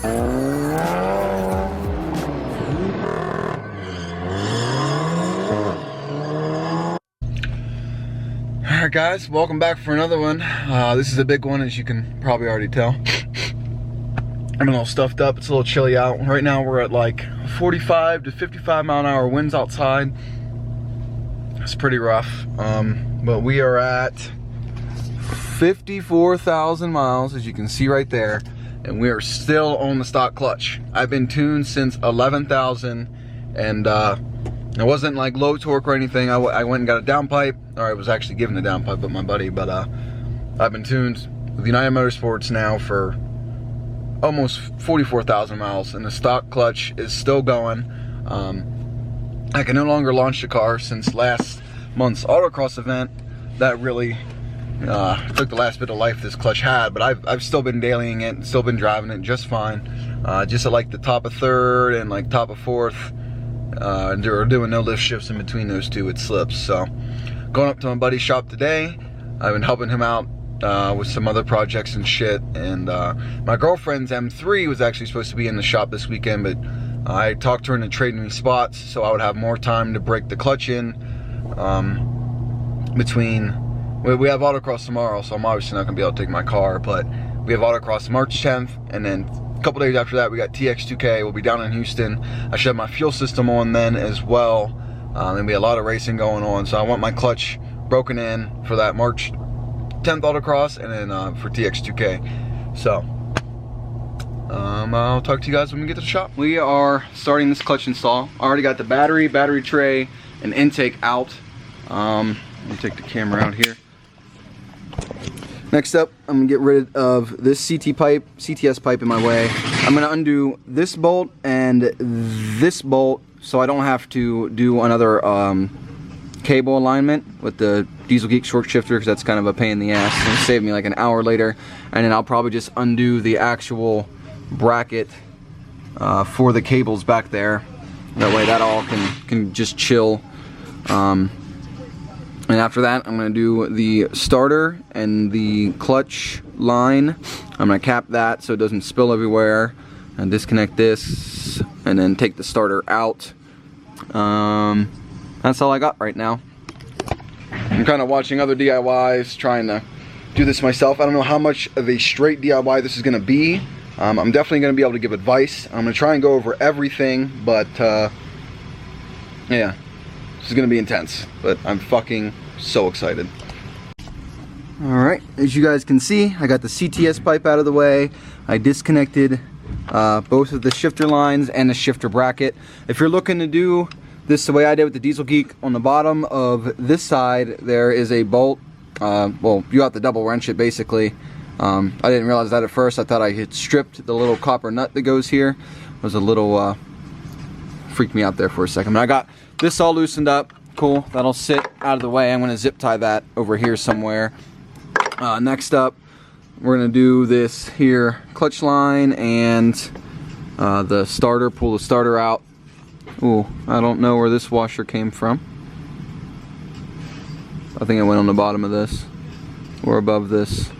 Alright guys, welcome back for another one. This is a big one, as you can probably already tell. I'm a little stuffed up, it's a little chilly out. Right now we're at like 45 to 55 mile an hour winds outside. It's pretty rough. But we are at 54,000 miles, as you can see right there. And we are still on the stock clutch. I've been tuned since 11,000 and it wasn't like low torque or anything. I went and got a downpipe, or I was actually given the downpipe by my buddy, but I've been tuned with United Motorsports now for almost 44,000 miles, and the stock clutch is still going. I can no longer launch the car since last month's autocross event. That really took the last bit of life this clutch had, but I've still been dailying it, still been driving it just fine. Just at like the top of third and like top of fourth. Doing no lift shifts in between those two, it slips. So going up to my buddy's shop today. I've been helping him out with some other projects and shit, and my girlfriend's M3 was actually supposed to be in the shop this weekend, but I talked to her into trading me spots so I would have more time to break the clutch in between. We have autocross tomorrow, so I'm obviously not gonna be able to take my car, but we have autocross March 10th, and then a couple days after that we got TX2K. We'll be down in Houston. I should have my fuel system on then as well. There'll be a lot of racing going on, so I want my clutch broken in for that March 10th autocross, and then for TX2K. So I'll talk to you guys when we get to the shop. We are starting this clutch install. I already got the battery tray, and intake out. Let me take the camera out here. Next up, I'm gonna get rid of this CTS pipe in my way. I'm gonna undo this bolt and this bolt so I don't have to do another cable alignment with the Diesel Geek short shifter, because that's kind of a pain in the ass. It'll save me like an hour later, and then I'll probably just undo the actual bracket for the cables back there. That way that all can just chill. And after that, I'm going to do the starter and the clutch line. I'm going to cap that so it doesn't spill everywhere, and disconnect this, and then take the starter out. That's all I got right now. I'm kind of watching other DIYs, trying to do this myself. I don't know how much of a straight DIY this is going to be. I'm definitely going to be able to give advice. I'm going to try and go over everything, but yeah. This is going to be intense, but I'm fucking so excited. Alright, as you guys can see, I got the CTS pipe out of the way. I disconnected both of the shifter lines and the shifter bracket. If you're looking to do this the way I did with the Diesel Geek, on the bottom of this side there is a bolt. Well, you have to double wrench it basically. I didn't realize that at first. I thought I had stripped the little copper nut that goes here. It was a little freaked me out there for a second. But I got this all loosened up. Cool. That'll sit out of the way. I'm going to zip tie that over here somewhere. Next up, we're going to do this here clutch line and the starter. Pull the starter out. Ooh, I don't know where this washer came from. I think it went on the bottom of this or above this.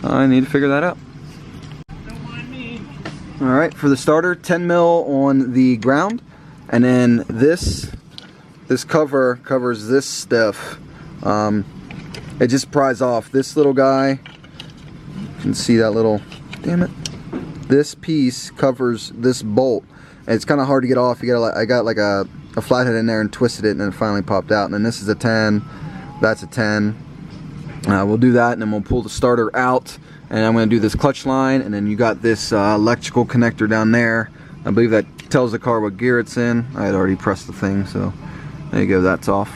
I need to figure that out. Alright, for the starter, 10 mil on the ground, and then this cover covers this stuff. It just pries off this little guy. You can see that little, damn it. This piece covers this bolt. And it's kind of hard to get off. You gotta, I got like a flathead in there and twisted it, and then it finally popped out. And then this is a 10, that's a 10. We'll do that, and then we'll pull the starter out. And I'm going to do this clutch line, and then you got this electrical connector down there. I believe that tells the car what gear it's in. I had already pressed the thing, so there you go, that's off.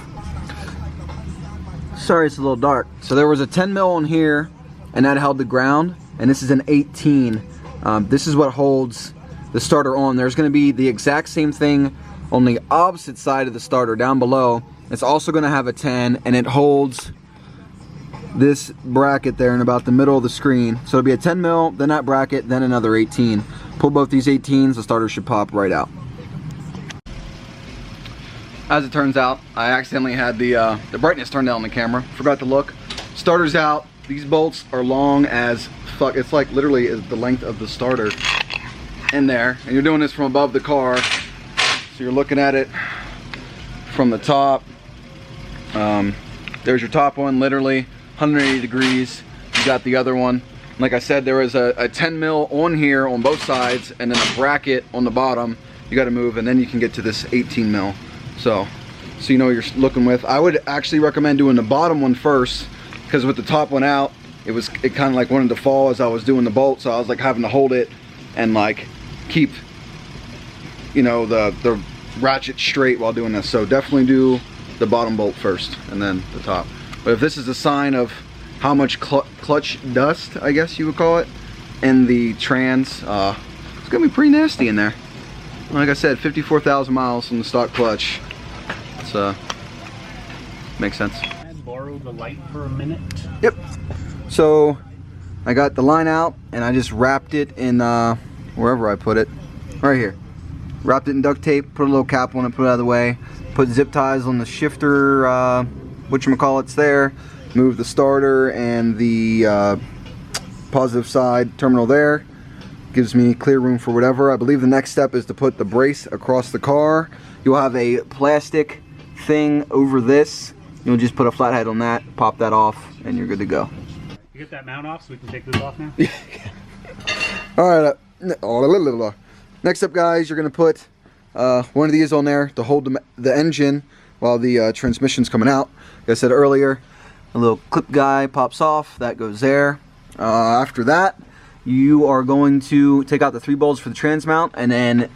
Sorry it's a little dark. So there was a 10 mil on here, and that held the ground, and this is an 18. This is what holds the starter on. There's going to be the exact same thing on the opposite side of the starter down below. It's also going to have a 10, and it holds this bracket there in about the middle of the screen. So it'll be a 10 mil, then that bracket, then another 18. Pull both these 18s, the starter should pop right out. As it turns out, I accidentally had the brightness turned down on the camera. Forgot to look. Starter's out. These bolts are long as fuck. It's like literally the length of the starter in there. And you're doing this from above the car. So you're looking at it from the top. There's your top one, literally 180 degrees. You got the other one. Like I said, there is a 10 mil on here on both sides, and then a bracket on the bottom. You got to move, and then you can get to this 18 mil. So you know what you're looking with. I would actually recommend doing the bottom one first, because with the top one out, it kind of like wanted to fall as I was doing the bolt, so I was like having to hold it and like keep, you know, the ratchet straight while doing this. So definitely do the bottom bolt first and then the top. But if this is a sign of how much clutch dust, I guess you would call it, in the trans, it's gonna be pretty nasty in there. Like I said, 54,000 miles from the stock clutch. It's makes sense. Can I borrow the light for a minute? Yep. So I got the line out and I just wrapped it in wherever I put it, right here. Wrapped it in duct tape, put a little cap on it, put it out of the way, put zip ties on the shifter, whatchamacallit's there, move the starter and the positive side terminal there. Gives me clear room for whatever. I believe the next step is to put the brace across the car. You'll have a plastic thing over this. You'll just put a flathead on that, pop that off, and you're good to go. You get that mount off so we can take this off now? Alright, next up guys, you're going to put one of these on there to hold the engine while the transmission's coming out. Like I said earlier, a little clip guy pops off, that goes there. After that, you are going to take out the 3 bolts for the trans mount, and then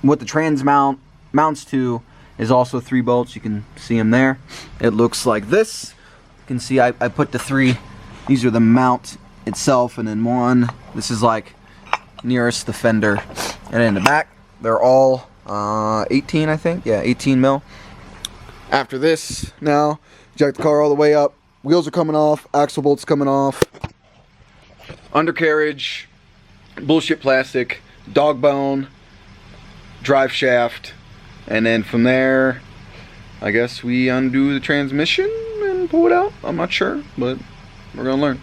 what the trans mount mounts to is also 3 bolts. You can see them there. It looks like this. You can see I put the 3. These are the mount itself, and then one. This is like nearest the fender, and in the back they're all 18, I think. Yeah, 18 mil. After this, now jack the car all the way up. Wheels are coming off. Axle bolts coming off. Undercarriage, bullshit plastic, dog bone, drive shaft, and then from there, I guess we undo the transmission and pull it out. I'm not sure, but we're gonna learn.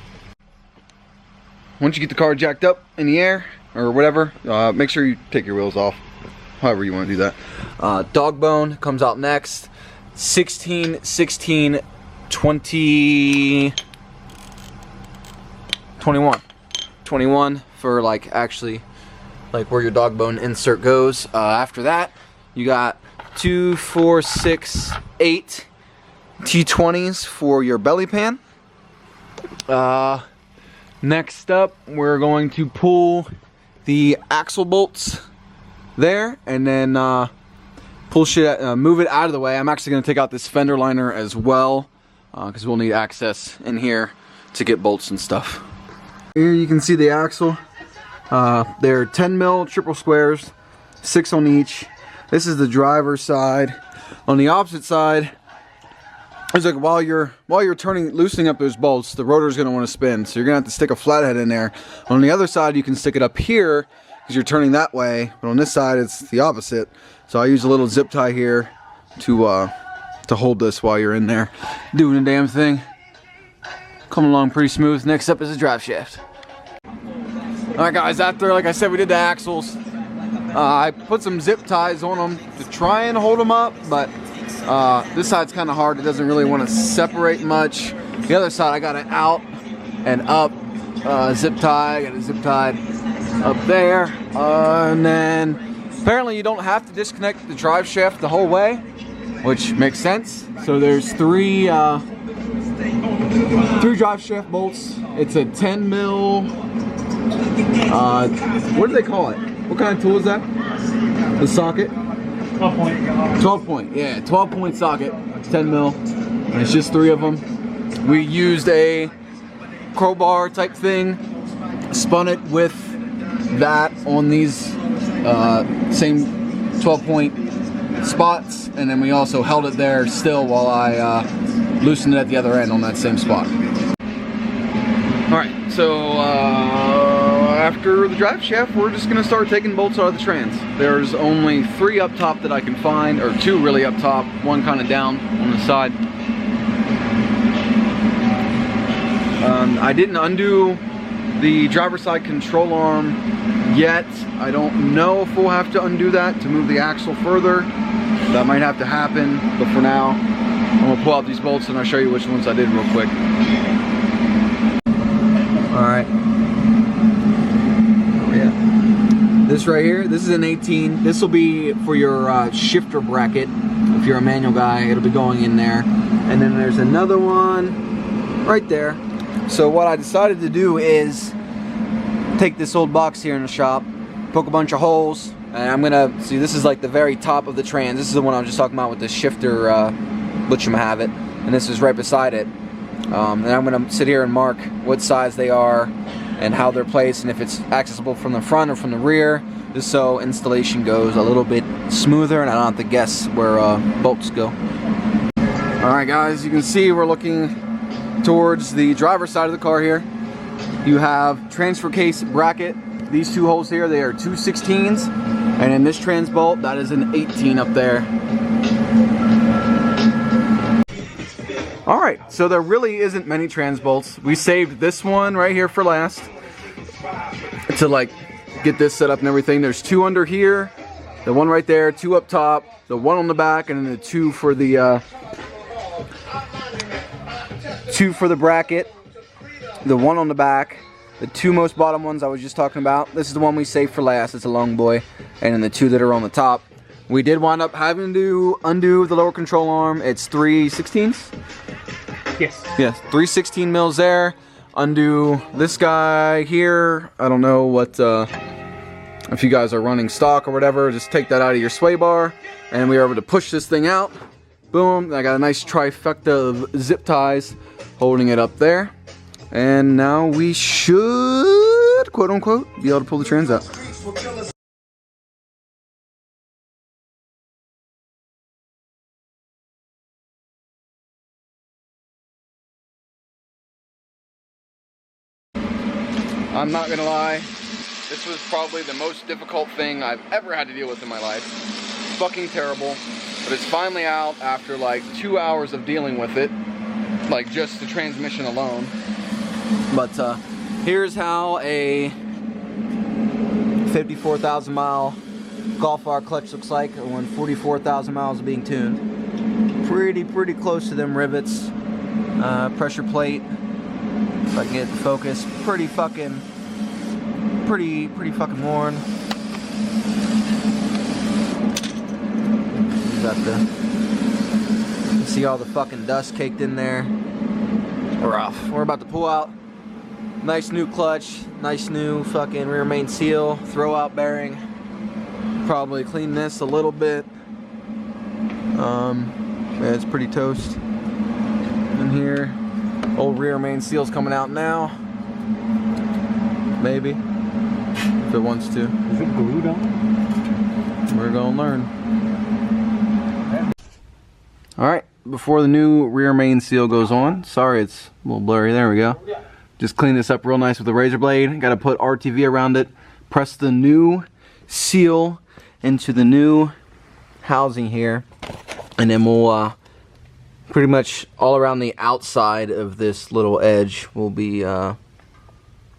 Once you get the car jacked up in the air or whatever, make sure you take your wheels off, however you want to do that. Dog bone comes out next. 16, 16, 20, 21. 21 for like actually like where your dog bone insert goes. After that, you got 2, 4, 6, 8 T20s for your belly pan. Next up, we're going to pull the axle bolts there, and then move it out of the way. I'm actually going to take out this fender liner as well, because we'll need access in here to get bolts and stuff. Here you can see the axle. They're 10 mil triple squares, 6 on each. This is the driver's side. On the opposite side, it's like while you're loosening up those bolts, the rotor's going to want to spin, so you're going to have to stick a flathead in there. On the other side, you can stick it up here because you're turning that way, but on this side, it's the opposite. So I use a little zip tie here to hold this while you're in there doing the damn thing. Coming along pretty smooth. Next up is the drive shaft. Alright guys, after, like I said, we did the axles. I put some zip ties on them to try and hold them up, but this side's kind of hard. It doesn't really want to separate much. The other side, I got it out and up. Zip tie, I got it zip tied up there. And then apparently you don't have to disconnect the drive shaft the whole way, which makes sense. So there's 3 drive shaft bolts. It's a 10 mil. What do they call it? What kind of tool is that? The socket? 12 point. 12 point, yeah, 12 point socket. It's 10 mil. And it's just 3 of them. We used a crowbar type thing, spun it with that on these same 12 point spots, and then we also held it there still while I loosened it at the other end on that same spot. Alright, so after the drive shaft, we're just going to start taking bolts out of the trans. There's only 3 up top that I can find, or 2 really up top, 1 kind of down on the side. I didn't undo the driver's side control arm yet. I don't know if we'll have to undo that to move the axle further. That might have to happen, but for now, I'm gonna pull out these bolts and I'll show you which ones I did real quick. All right. Oh yeah. This right here, this is an 18. This will be for your shifter bracket. If you're a manual guy, it'll be going in there. And then there's another one right there. So what I decided to do is take this old box here in the shop, poke a bunch of holes, and I'm gonna see, this is like the very top of the trans. This is the one I was just talking about with the shifter have it, and this is right beside it. And I'm gonna sit here and mark what size they are and how they're placed, and if it's accessible from the front or from the rear, just so installation goes a little bit smoother and I don't have to guess where bolts go. Alright guys, you can see we're looking towards the driver's side of the car here. You have transfer case bracket. These two holes here, they are 2/16s, and in this trans bolt, that is an 18 up there. All right, so there really isn't many trans bolts. We saved this one right here for last to like get this set up and everything. There's two under here, the one right there, two up top, the one on the back, and then the two for the bracket, the one on the back. The two most bottom ones I was just talking about. This is the one we saved for last. It's a long boy. And then the two that are on the top. We did wind up having to undo the lower control arm. It's 3/16. Yes. Yes, 3/16 mils there. Undo this guy here. I don't know what, if you guys are running stock or whatever, just take that out of your sway bar. And we were able to push this thing out. Boom. I got a nice trifecta of zip ties holding it up there. And now we should, quote unquote, be able to pull the trans out. I'm not gonna lie, this was probably the most difficult thing I've ever had to deal with in my life. It's fucking terrible, but it's finally out after like 2 hours of dealing with it, like just the transmission alone. But here's how a 54,000 mile Golf R clutch looks like when 44,000 miles of being tuned. Pretty close to them rivets. Pressure plate, if I can get the focus, pretty fucking worn. You got you see all the fucking dust caked in there. Rough. We're about to pull out. Nice new clutch, nice new fucking rear main seal, throw out bearing. Probably clean this a little bit. Yeah, it's pretty toast. In here, old rear main seal's coming out now. Maybe, if it wants to. Is it glued on? We're gonna learn. All right. Before the new rear main seal goes on, sorry it's a little blurry, there we go. Just clean this up real nice with a razor blade. Got to put RTV around it. Press the new seal into the new housing here. And then we'll, pretty much all around the outside of this little edge will be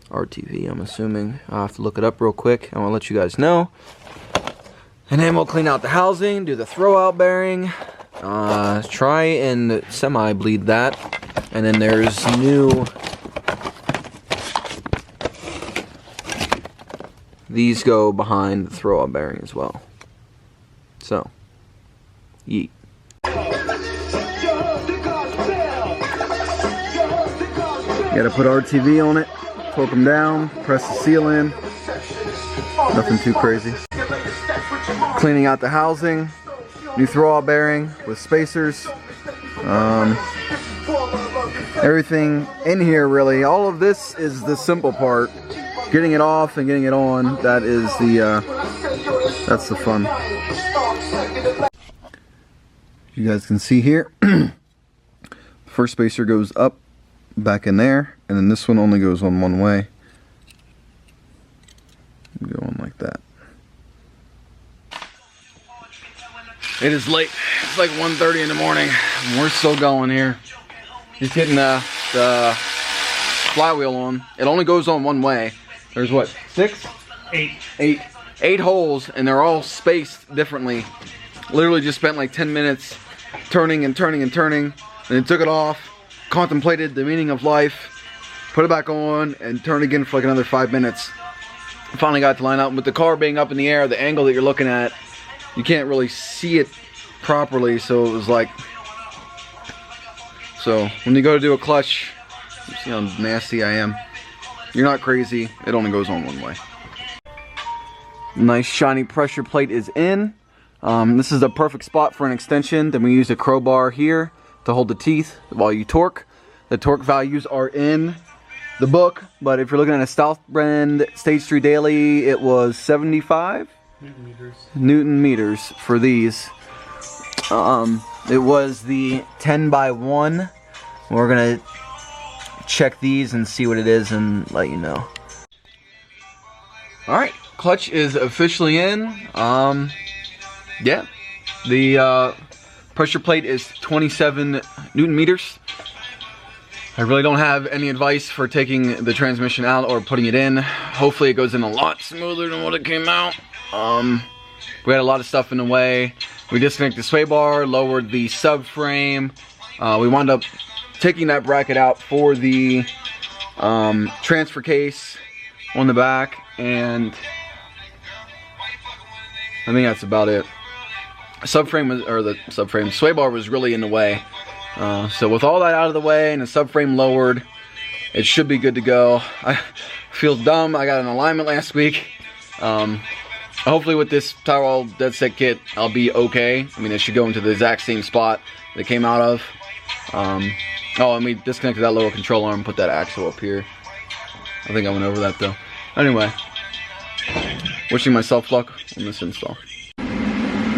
RTV, I'm assuming. I'll have to look it up real quick. I want to let you guys know. And then we'll clean out the housing, do the throw out bearing. Try and semi-bleed that. And then there's new, these go behind the throw-out bearing as well. So, yeet. Gotta put RTV on it, poke them down, press the seal in. Nothing too crazy. Cleaning out the housing. New throw-out bearing with spacers. Everything in here really. All of this is the simple part. Getting it off and getting it on, that is the that's the fun. You guys can see here. First spacer goes up, back in there, and then this one only goes on one way. Go on like that. It is late. It's like 1:30 in the morning. And we're still going here. Just getting the flywheel on. It only goes on one way. There's what, 6? 8. 8 holes, and they're all spaced differently. Literally just spent like 10 minutes turning and turning and turning, and then took it off, contemplated the meaning of life, put it back on, and turned again for like another 5 minutes. Finally got to line up. With the car being up in the air, the angle that you're looking at, you can't really see it properly, so it was like, so when you go to do a clutch, you see how nasty I am. You're not crazy, it only goes on one way. Nice shiny pressure plate is in. This is a perfect spot for an extension. Then we use a crowbar here to hold the teeth while you torque. The torque values are in the book, but if you're looking at a Southbend Stage 3 Daily, it was 75 Newton meters for these. It was the 10x1. We're gonna check these and see what it is and let you know. Alright, clutch is officially in. Yeah, the pressure plate is 27 Newton meters. I really don't have any advice for taking the transmission out or putting it in. Hopefully it goes in a lot smoother than what it came out. We had a lot of stuff in the way. We disconnected the sway bar, lowered the subframe. We wound up taking that bracket out for the transfer case on the back, and I think that's about it. Subframe was, or the subframe, sway bar was really in the way. So with all that out of the way and the subframe lowered, it should be good to go. I feel dumb. I got an alignment last week. Hopefully with this tire oil dead set kit, I'll be okay. I mean, it should go into the exact same spot that it came out of. Oh, and we disconnected that little control arm, put that axle up here. I think I went over that though. Anyway, wishing myself luck on this install.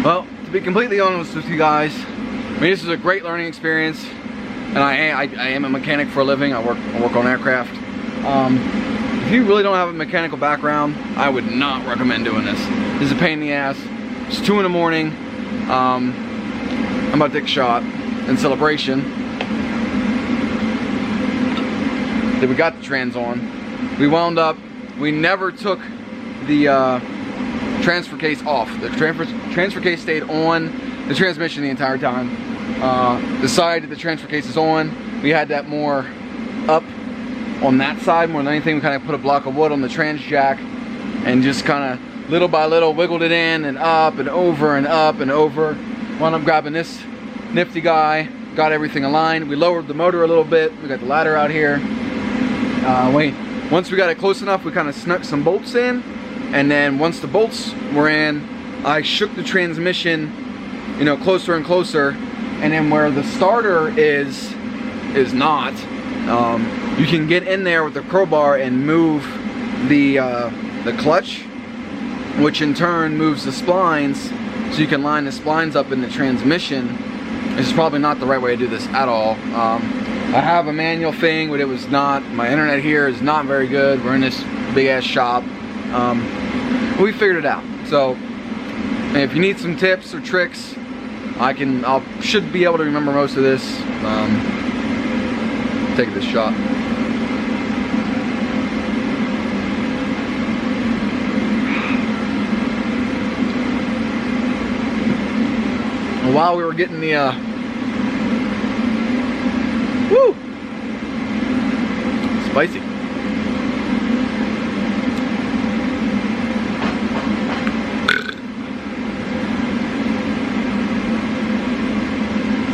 Well, to be completely honest with you guys, I mean, this is a great learning experience, and I am a mechanic for a living. I work on aircraft. If you really don't have a mechanical background, I would not recommend doing this. This is a pain in the ass. It's 2 in the morning. I'm about to take a shot in celebration that we got the trans on. We wound up, we never took the transfer case off. The transfer case stayed on the transmission the entire time. The side that the transfer case is on, we had that more up on that side more than anything. We kind of put a block of wood on the trans jack and just kind of little by little wiggled it in and up and over and up and over. Wound up grabbing this nifty guy, got everything aligned. We lowered the motor a little bit. We got the ladder out here. Once we got it close enough, we kind of snuck some bolts in, and then once the bolts were in, I shook the transmission, you know, closer and closer, and then where the starter is not, you can get in there with the crowbar and move the clutch, which in turn moves the splines, so you can line the splines up in the transmission. This is probably not the right way to do this at all. I have a manual thing, but it was not. My internet here is not very good. We're in this big ass shop. We figured it out. So if you need some tips or tricks, I should be able to remember most of this. Take this shot. While we were getting the woo! Spicy.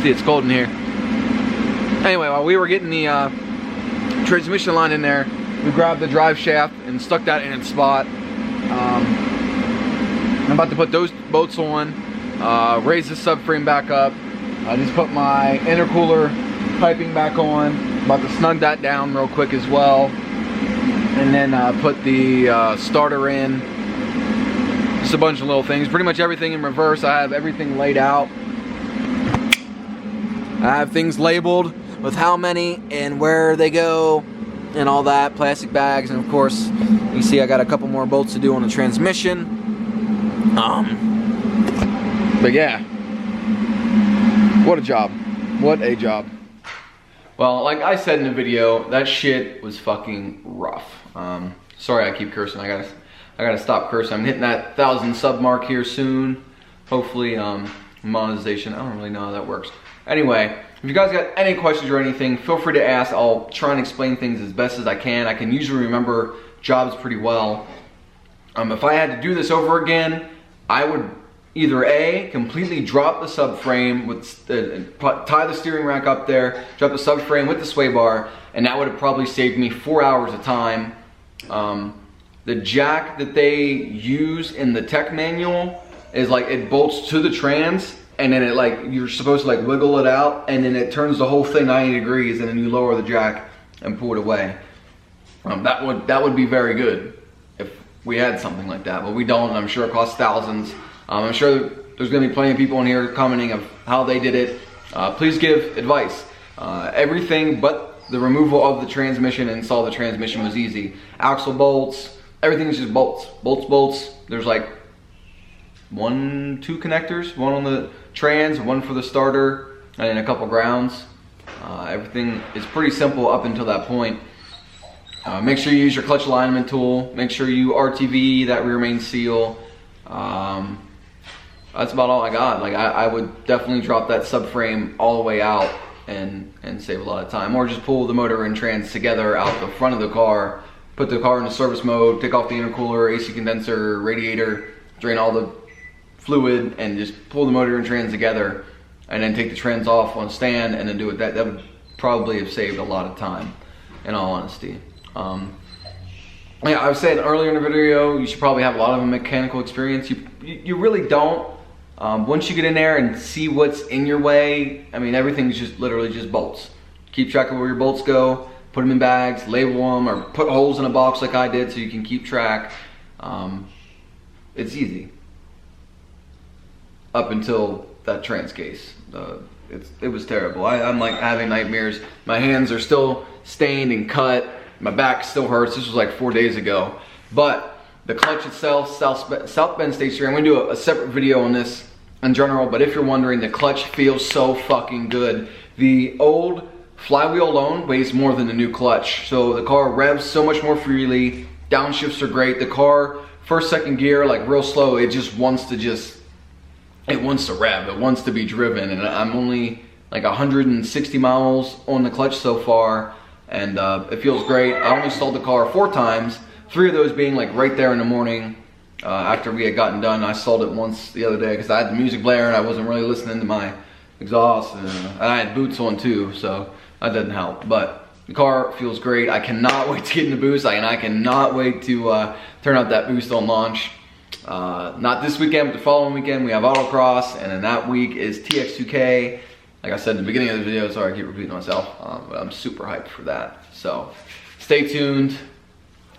See, it's cold in here. Anyway, while we were getting the transmission line in there, we grabbed the drive shaft and stuck that in its spot. I'm about to put those bolts on, raise the subframe back up. I just put my intercooler piping back on. About to snug that down real quick as well, and then put the starter in. Just a bunch of little things. Pretty much everything in reverse. I have everything laid out. I have things labeled with how many and where they go and all that. Plastic bags, and of course, you see I got a couple more bolts to do on the transmission. But yeah, what a job. What a job. Well, like I said in the video, that shit was fucking rough. Sorry I keep cursing. I gotta stop cursing. I'm hitting that 1,000 sub mark here soon. Hopefully, monetization. I don't really know how that works. Anyway, if you guys got any questions or anything, feel free to ask. I'll try and explain things as best as I can. I can usually remember jobs pretty well. If I had to do this over again, I would either A, completely drop the subframe, tie the steering rack up there, drop the subframe with the sway bar, and that would have probably saved me 4 hours of time. The jack that they use in the tech manual is like, it bolts to the trans, and then it like, you're supposed to like wiggle it out, and then it turns the whole thing 90 degrees, and then you lower the jack and pull it away. That would be very good if we had something like that, but we don't. I'm sure it costs thousands. I'm sure there's gonna be plenty of people in here commenting of how they did it. Please give advice. Everything but the removal of the transmission and install the transmission was easy. Axle bolts, everything is just bolts. Bolts. There's like 2 connectors, one on the trans, one for the starter, and then a couple grounds. Everything is pretty simple up until that point. Make sure you use your clutch alignment tool. Make sure you RTV that rear main seal. That's about all I got. Like I would definitely drop that subframe all the way out and save a lot of time. Or just pull the motor and trans together out the front of the car, put the car into service mode, take off the intercooler, AC condenser, radiator, drain all the fluid, and just pull the motor and trans together, and then take the trans off on stand and then do it. That would probably have saved a lot of time, in all honesty. Yeah, I was saying earlier in the video, you should probably have a lot of a mechanical experience. You really don't. Once you get in there and see what's in your way, I mean, everything's just literally just bolts. Keep track of where your bolts go, put them in bags, label them, or put holes in a box like I did so you can keep track. It's easy. Up until that trans case. It was terrible. I'm like having nightmares. My hands are still stained and cut. My back still hurts. This was like 4 days ago. But the clutch itself, Southbend stage steering. I'm gonna do a separate video on this in general, but if you're wondering, the clutch feels so fucking good. The old flywheel alone weighs more than the new clutch. So the car revs so much more freely. Downshifts are great. The car, first, second gear, like real slow, it just wants to it wants to rev, it wants to be driven. And I'm only like 160 miles on the clutch so far, and it feels great. I only stalled the car 4 times, 3 of those being like right there in the morning after we had gotten done. I stalled it once the other day because I had the music blaring, I wasn't really listening to my exhaust, and I had boots on too, so that didn't help. But the car feels great. I cannot wait to get in the boost, and I cannot wait to turn out that boost on launch. Not this weekend, but the following weekend we have autocross, and then that week is TX2K. Like I said in the beginning of the video, sorry I keep repeating myself, but I'm super hyped for that. So stay tuned.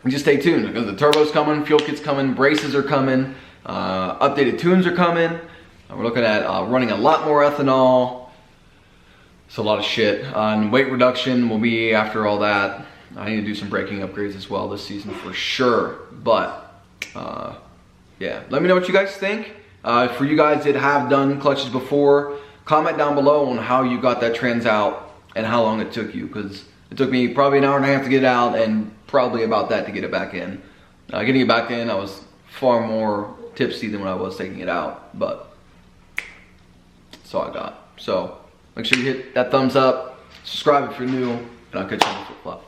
Just stay tuned because the turbo's coming, fuel kit's coming, braces are coming, updated tunes are coming. We're looking at running a lot more ethanol. It's a lot of shit. And weight reduction will be after all that. I need to do some braking upgrades as well this season for sure. But yeah, let me know what you guys think. For you guys that have done clutches before, comment down below on how you got that trans out and how long it took you, because it took me probably an hour and a half to get it out and probably about that to get it back in. Getting it back in, I was far more tipsy than when I was taking it out, but that's all I got. So make sure you hit that thumbs up, subscribe if you're new, and I'll catch you on the flip flop.